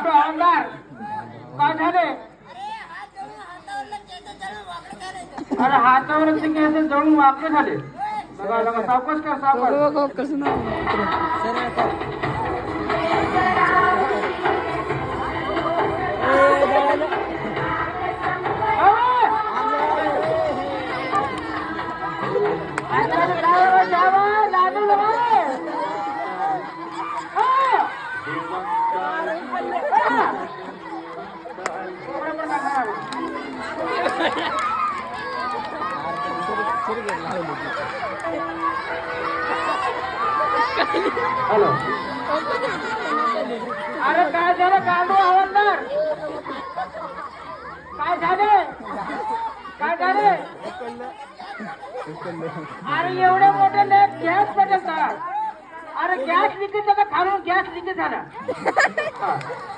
गाडो आमदार काय झाले? अरे हातावरचे केस जळून वाकडे झाले. बघा बघा सावकाश कर सावकाश. कसं नाही हॅलो. अरे काय झालं गांडू हवालदार? काय झाले? काय झाले? अरे एवढे मोठे लेख गॅस बदलतात. अरे गॅस लिकेज झाला, खालून गॅस लिकेज झाला.